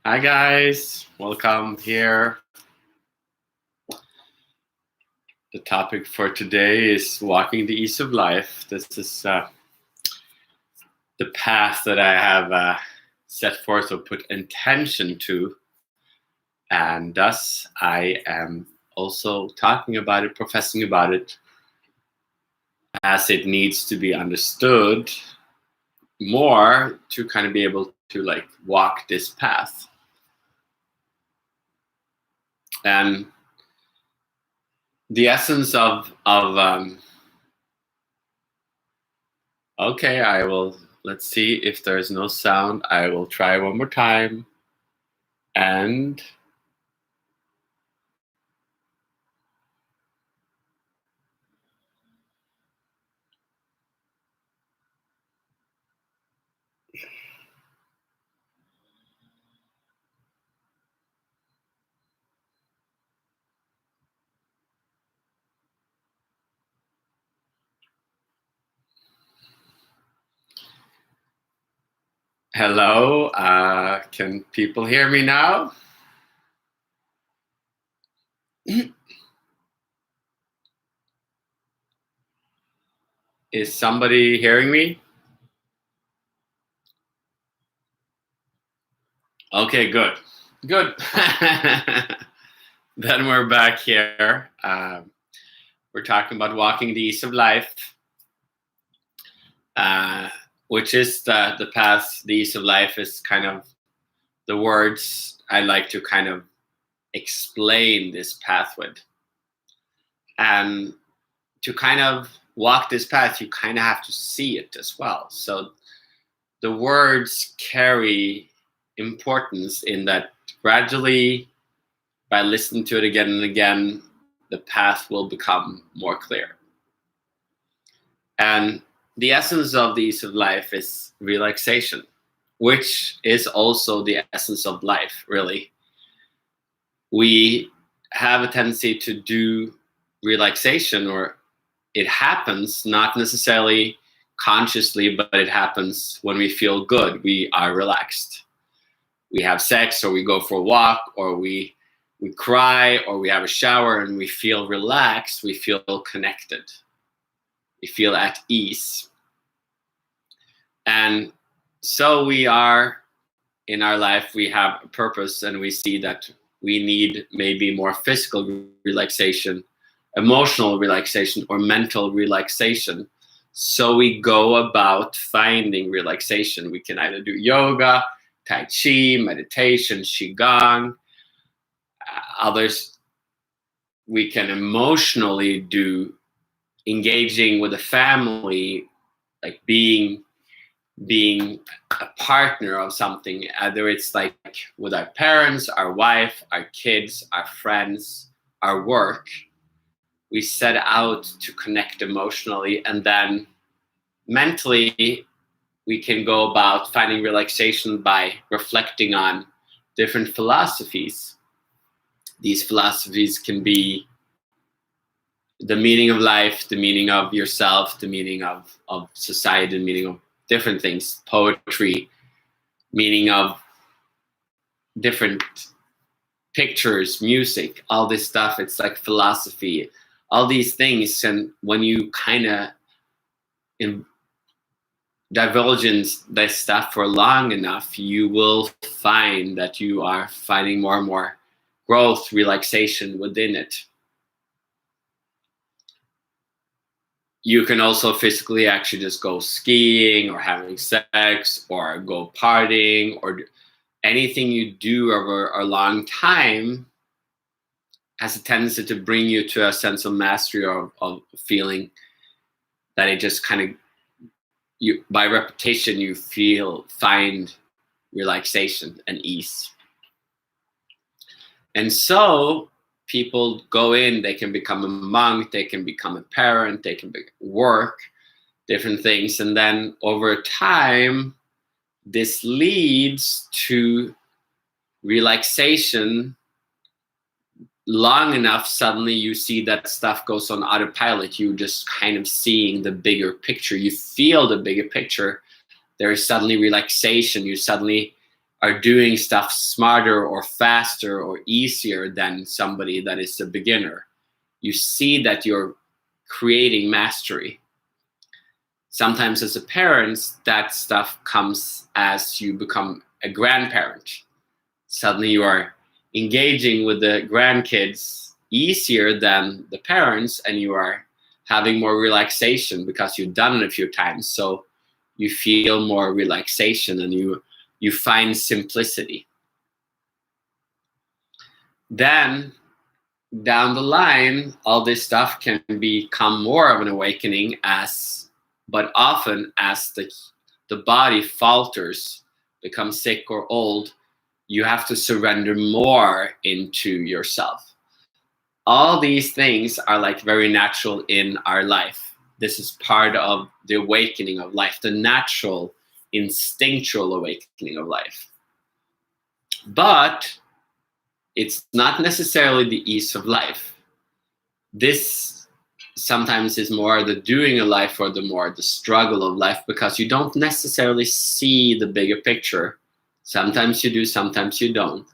Hi guys, welcome here. The topic for today is walking the ease of life. This is the path that I have set forth or put intention to, and thus I am also talking about it, professing about it, as it needs to be understood more to kind of be able to walk this path. And the essence of okay, let's see if there's no sound. I will try one more time. And hello, can people hear me now? Is somebody hearing me? Okay, good. Good. Then we're back here. We're talking about walking the ease of life, which is the path. The ease of life is kind of the words I like to kind of explain this path with. And to kind of walk this path, you kind of have to see it as well. So the words carry importance in that gradually, by listening to it again and again, the path will become more clear. And the essence of the ease of life is relaxation, which is also the essence of life, really. We have a tendency to do relaxation, or it happens not necessarily consciously, but it happens when we feel good. We are relaxed. We have sex, or we go for a walk, or we cry, or we have a shower, and we feel relaxed. We feel connected. We feel at ease. And so we are, in our life, we have a purpose, and we see that we need maybe more physical relaxation, emotional relaxation, or mental relaxation. So we go about finding relaxation. We can either do yoga, Tai Chi, meditation, Qigong. Others, we can emotionally do engaging with a family, like being a partner of something. Either it's like with our parents, our wife, our kids, our friends, our work. We set out to connect emotionally, and then mentally we can go about finding relaxation by reflecting on different philosophies. These philosophies can be the meaning of life, the meaning of yourself, the meaning of society, the meaning of different things, poetry, meaning of different pictures, music, all this stuff. It's like philosophy, all these things. And when you kind of divulge in this stuff for long enough, you will find that you are finding more and more growth, relaxation within it. You can also physically actually just go skiing, or having sex, or go partying, or anything you do over a long time has a tendency to bring you to a sense of mastery, of feeling that it just kind of, you, by repetition, you find relaxation and ease. And so people go in, they can become a monk, they can become a parent, they can work, different things. And then over time, this leads to relaxation. Long enough, suddenly you see that stuff goes on autopilot. You just kind of seeing the bigger picture. You feel the bigger picture. There is suddenly relaxation. You suddenly are doing stuff smarter or faster or easier than somebody that is a beginner. You see that you're creating mastery. Sometimes as a parent, that stuff comes as you become a grandparent. Suddenly you are engaging with the grandkids easier than the parents, and you are having more relaxation because you've done it a few times. So you feel more relaxation and you find simplicity. Then down the line, all this stuff can become more of an awakening but often as the body falters, becomes sick or old, you have to surrender more into yourself. All these things are like very natural in our life. This is part of the awakening of life, the natural, instinctual awakening of life. But it's not necessarily the ease of life. This sometimes is more the doing of life or the struggle of life, because you don't necessarily see the bigger picture. Sometimes you do, sometimes you don't.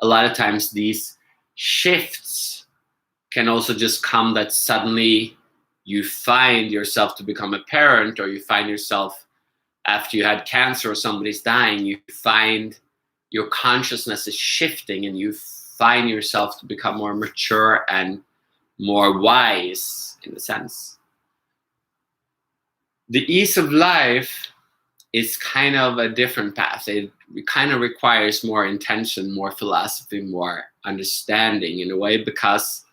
A lot of times these shifts can also just come that suddenly you find yourself to become a parent, or you find yourself after you had cancer or somebody's dying, you find your consciousness is shifting and you find yourself to become more mature and more wise in a sense. The ease of life is kind of a different path. It kind of requires more intention, more philosophy, more understanding in a way, because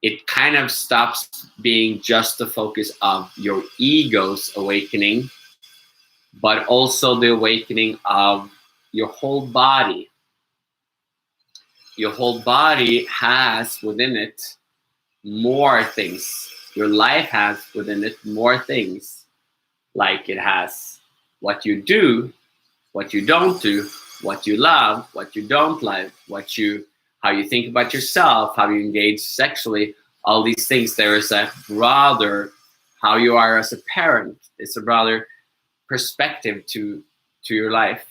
it kind of stops being just the focus of your ego's awakening, but also the awakening of your whole body. Your whole body has within it more things. Your life has within it more things. Like it has what you do, what you don't do, what you love, what you don't love, how you think about yourself, how you engage sexually, all these things. There is a broader, how you are as a parent. It's a broader perspective to your life.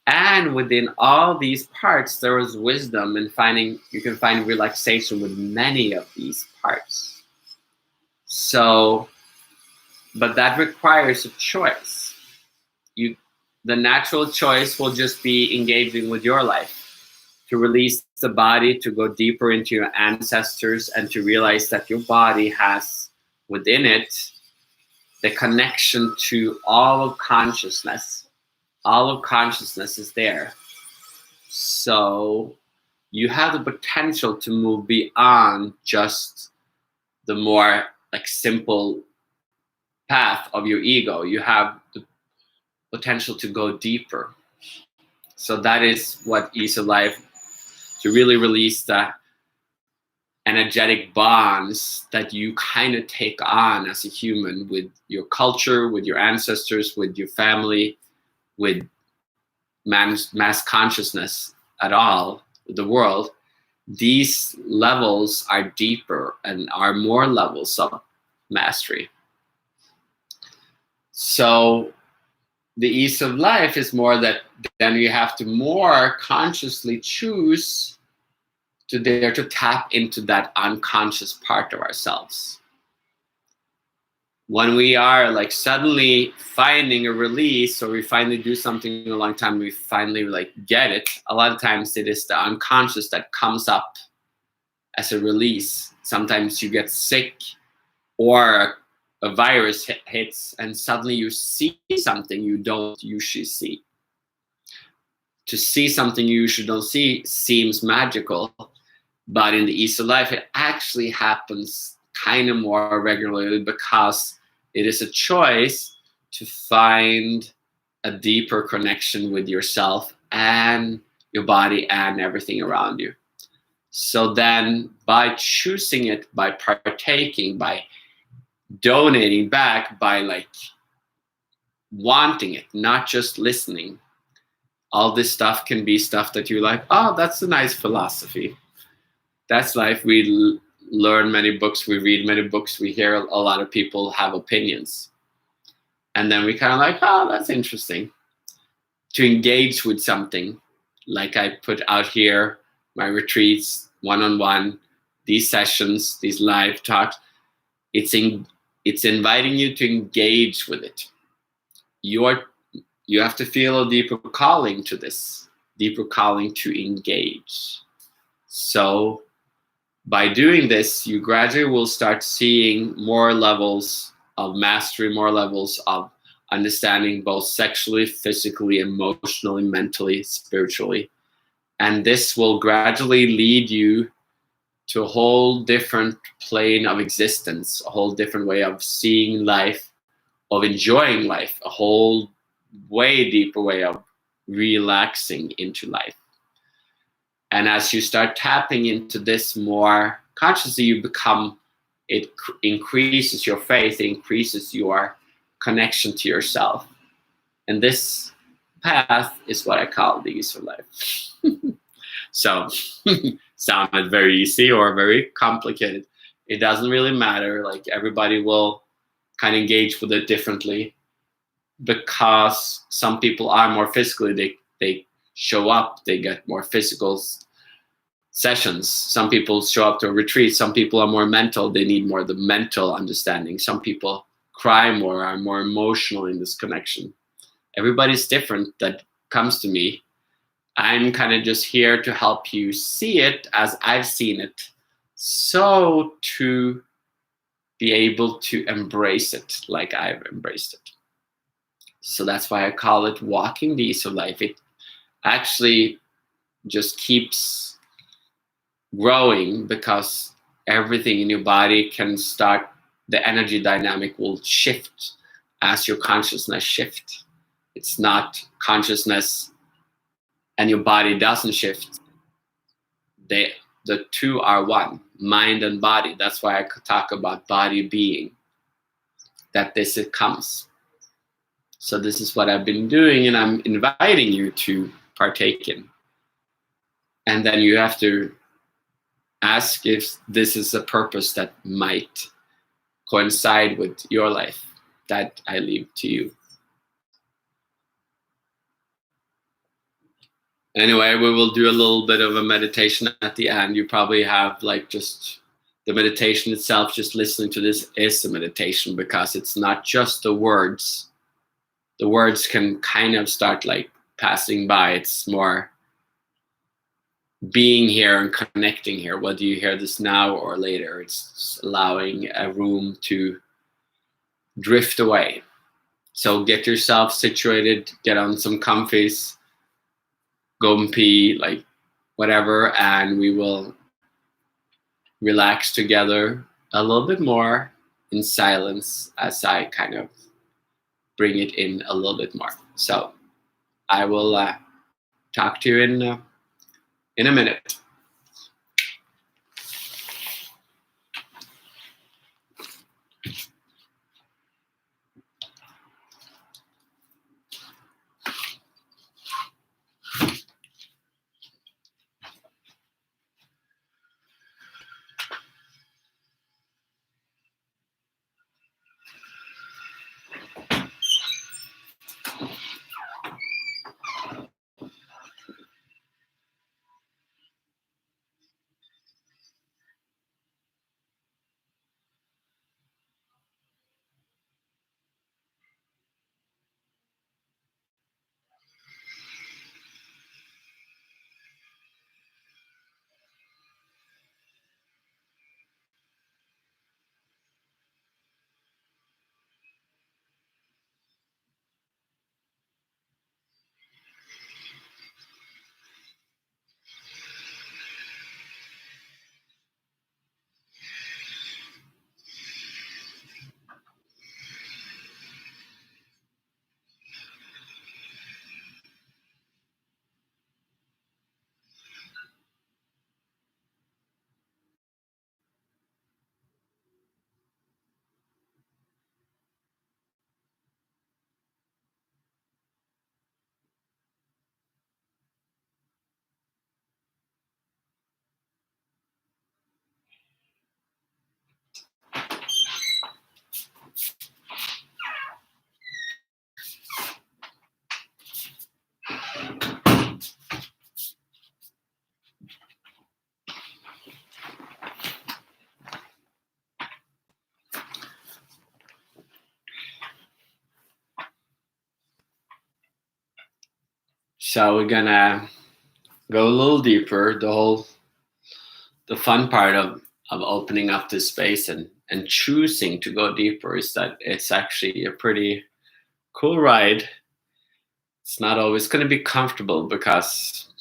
And within all these parts, there is wisdom in you can find relaxation with many of these parts. So, but that requires a choice. The natural choice will just be engaging with your life, to release the body, to go deeper into your ancestors, and to realize that your body has within it the connection to all of consciousness. All of consciousness is there. So you have the potential to move beyond just the more like simple path of your ego. You have the potential to go deeper. So that is what ease of life, to really release the energetic bonds that you kind of take on as a human with your culture, with your ancestors, with your family, with mass consciousness at all, the world. These levels are deeper and are more levels of mastery. So the ease of life is more that then you have to more consciously choose to dare to tap into that unconscious part of ourselves. When we are like suddenly finding a release, or we finally do something in a long time, we finally like get it. A lot of times it is the unconscious that comes up as a release. Sometimes you get sick, or a virus hits, and suddenly you see something you don't usually see. To see something you usually don't see seems magical, but in the ease of life, it actually happens kind of more regularly, because it is a choice to find a deeper connection with yourself and your body and everything around you. So then by choosing it, by partaking, by donating back, by like wanting it, not just listening, all this stuff can be stuff that you're like, oh, that's a nice philosophy. That's life. We learn many books, we read many books, we hear a lot of people have opinions. And then we kind of like, oh, that's interesting. to engage with something, like I put out here, my retreats, one-on-one, these sessions, these live talks, it's inviting you to engage with it. You have to feel a deeper calling to this, deeper calling to engage. So by doing this, you gradually will start seeing more levels of mastery, more levels of understanding, both sexually, physically, emotionally, mentally, spiritually. And this will gradually lead you to a whole different plane of existence, a whole different way of seeing life, of enjoying life, a whole way deeper way of relaxing into life. And as you start tapping into this more consciously, you become, it increases your faith, it increases your connection to yourself. And this path is what I call the Ease of Life. So, sounded very easy or very complicated. It doesn't really matter. Like, everybody will kind of engage with it differently, because some people are more physically, they show up, they get more physical sessions. Some people show up to a retreat. Some people are more mental, they need more of the mental understanding. Some people cry more, are more emotional in this connection. Everybody's different that comes to me. I'm kind of just here to help you see it as I've seen it, so to be able to embrace it like I've embraced it. So that's why I call it walking the Ease of Life. It actually just keeps growing, because everything in your body can start, the energy dynamic will shift as your consciousness shifts. It's not consciousness and your body doesn't shift. The two are one, mind and body. That's why I could talk about body being, that this it comes. So this is what I've been doing, and I'm inviting you to partake in. And then you have to ask if this is a purpose that might coincide with your life. That I leave to you. Anyway, we will do a little bit of a meditation at the end. You probably have like just the meditation itself, just listening to this is a meditation, because it's not just the words. The words can kind of start like passing by. It's more being here and connecting here, whether you hear this now or later. It's allowing a room to drift away. So get yourself situated, get on some comfies, go and pee, like whatever, and we will relax together a little bit more in silence as I kind of bring it in a little bit more. So I will talk to you in a minute. So we're gonna go a little deeper. The fun part of opening up this space and choosing to go deeper is that it's actually a pretty cool ride. It's not always going to be comfortable, because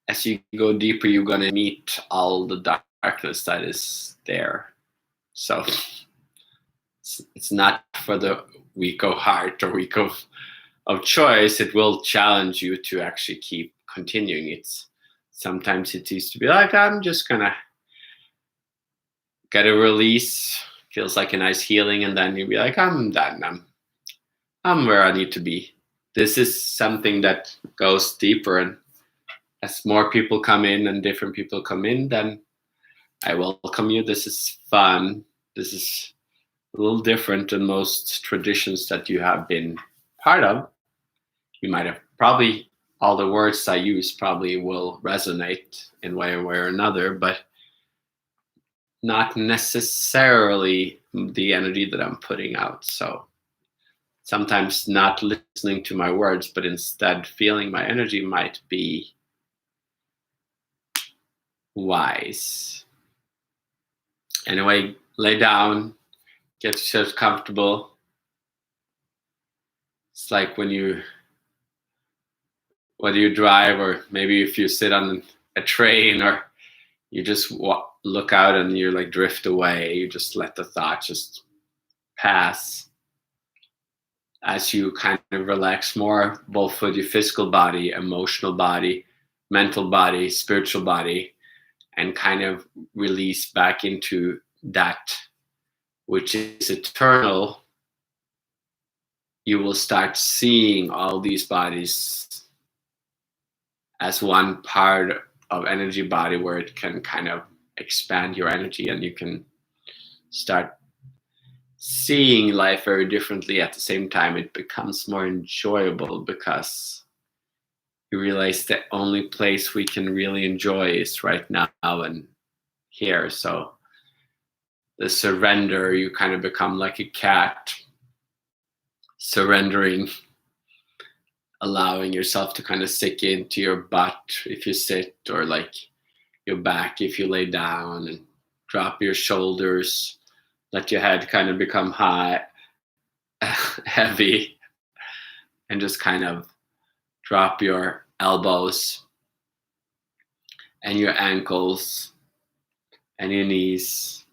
as you go deeper, you're going to meet all the darkness that is there. So it's not for the weak of heart or weak of choice. It will challenge you to actually keep continuing. Sometimes it needs to be like, I'm just gonna get a release, feels like a nice healing, and then you'll be like, I'm done. I'm where I need to be. This is something that goes deeper, and as more people come in and different people come in, then I welcome you. This is fun. This is a little different than most traditions that you have been part of. You might have probably, all the words I use probably will resonate in one way or another, but not necessarily the energy that I'm putting out. So sometimes not listening to my words, but instead feeling my energy might be wise. Anyway, lay down, get yourself comfortable. It's like when you, whether you drive or maybe if you sit on a train or you just look out and you like drift away, you just let the thought just pass as you kind of relax more, both with your physical body, emotional body, mental body, spiritual body, and kind of release back into that which is eternal. You will start seeing all these bodies as one part of energy body where it can kind of expand your energy, and you can start seeing life very differently. At the same time, it becomes more enjoyable because you realize the only place we can really enjoy is right now and here. So the surrender, you kind of become like a cat, surrendering, allowing yourself to kind of sink into your butt if you sit, or like your back if you lay down, and drop your shoulders, let your head kind of become high, heavy, and just kind of drop your elbows and your ankles and your knees,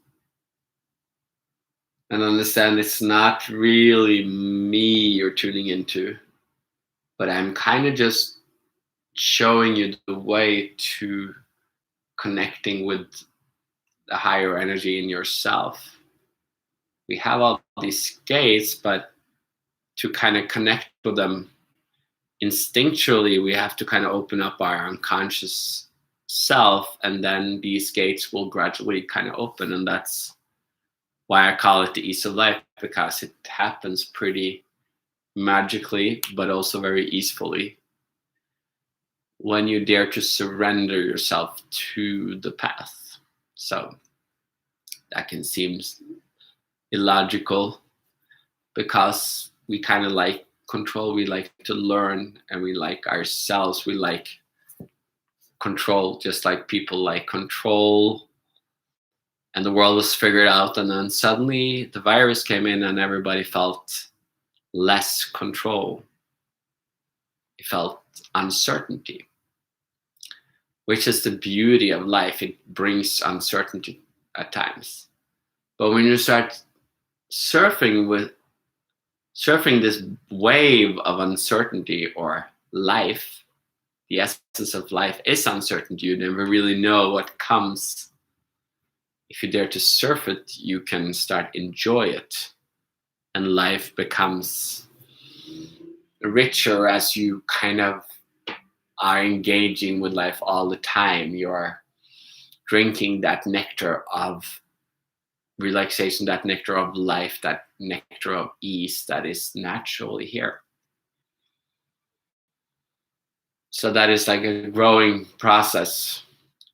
and understand it's not really me you're tuning into, but I'm kind of just showing you the way to connecting with the higher energy in yourself. We have all these gates, but to kind of connect with them instinctually, we have to kind of open up our unconscious self, and then these gates will gradually kind of open. And that's why I call it the ease of life, because it happens pretty magically, but also very easily when you dare to surrender yourself to the path. So that can seem illogical, because we kind of like control, we like to learn, and we like ourselves, we like control, just like people like control, and the world was figured out, and then suddenly the virus came in and everybody felt less control. It felt uncertainty, which is the beauty of life. It brings uncertainty at times. But when you start surfing this wave of uncertainty, or life, the essence of life is uncertainty. You never really know what comes. If you dare to surf it, you can start enjoy it, and life becomes richer as you kind of are engaging with life all the time. You're drinking that nectar of relaxation, that nectar of life, that nectar of ease that is naturally here. So that is like a growing process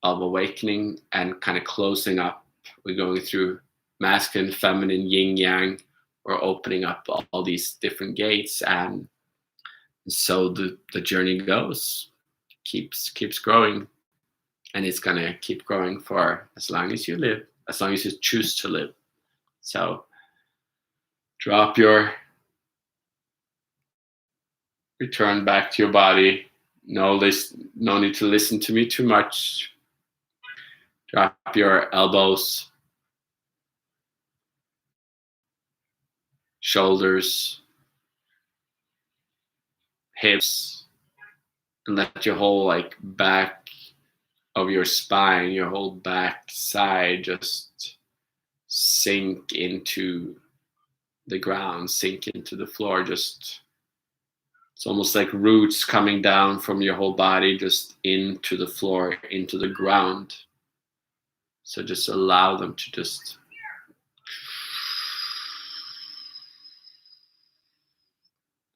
of awakening and kind of closing up. We're going through masculine, feminine, yin yang. We're opening up all these different gates, and So the journey goes, keeps growing, and it's gonna keep growing for as long as you live, as long as you choose to live. So return back to your body. No need to listen to me too much. Drop your elbows, shoulders, hips, and let your whole back of your spine, your whole back side just sink into the ground, sink into the floor. Just, it's almost like roots coming down from your whole body just into the floor, into the ground. So just allow them to just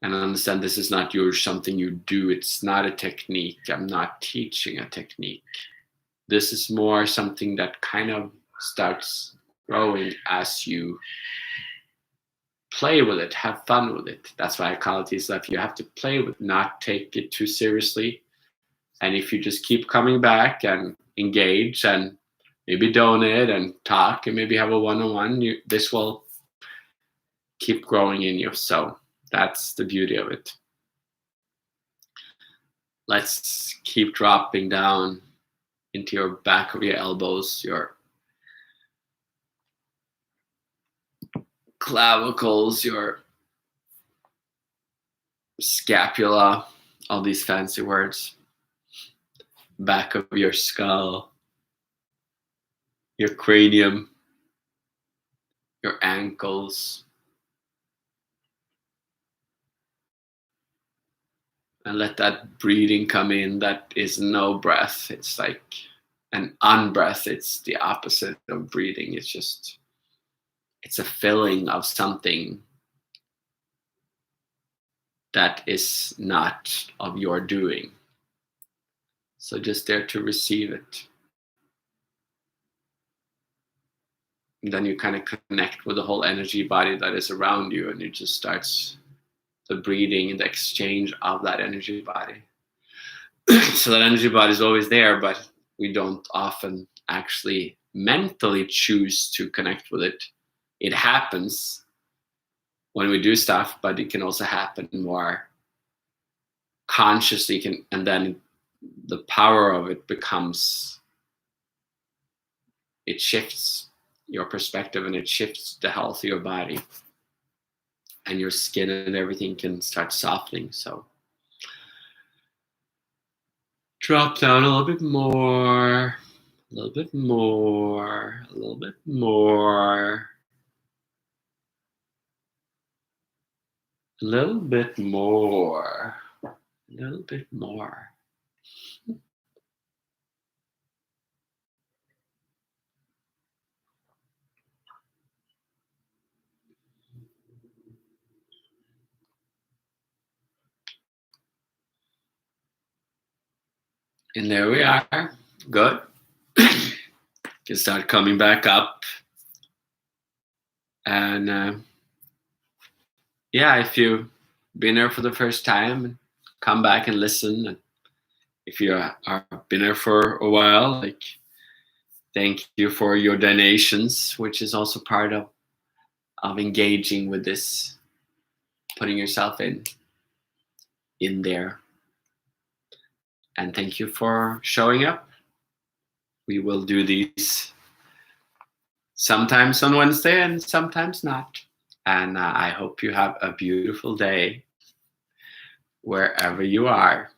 and understand this is not something you do. It's not a technique. I'm not teaching a technique. This is more something that kind of starts growing as you play with it, have fun with it. That's why I call it stuff you have to play with, not take it too seriously. And if you just keep coming back and engage and maybe donate and talk and maybe have a one-on-one, this will keep growing in you. So that's the beauty of it. Let's keep dropping down into your back of your elbows, your clavicles, your scapula, all these fancy words, back of your skull, your cranium, your ankles. And let that breathing come in. That is no breath. It's like an unbreath. It's the opposite of breathing. It's a filling of something that is not of your doing. So just there to receive it. And then you kind of connect with the whole energy body that is around you, and it just starts the breathing and the exchange of that energy body. So that energy body is always there, but we don't often actually mentally choose to connect with it. It happens when we do stuff, but it can also happen more consciously, and then the power of it it shifts your perspective, and it shifts the health of your body, and your skin and everything can start softening. So drop down a little bit more, a little bit more, a little bit more, a little bit more, a little bit more. And there we are. Good. Can start coming back up. And if you've been there for the first time, come back and listen. And if you are been there for a while, thank you for your donations, which is also part of engaging with this, putting yourself in there. And thank you for showing up. We will do these sometimes on Wednesday and sometimes not. And I hope you have a beautiful day wherever you are.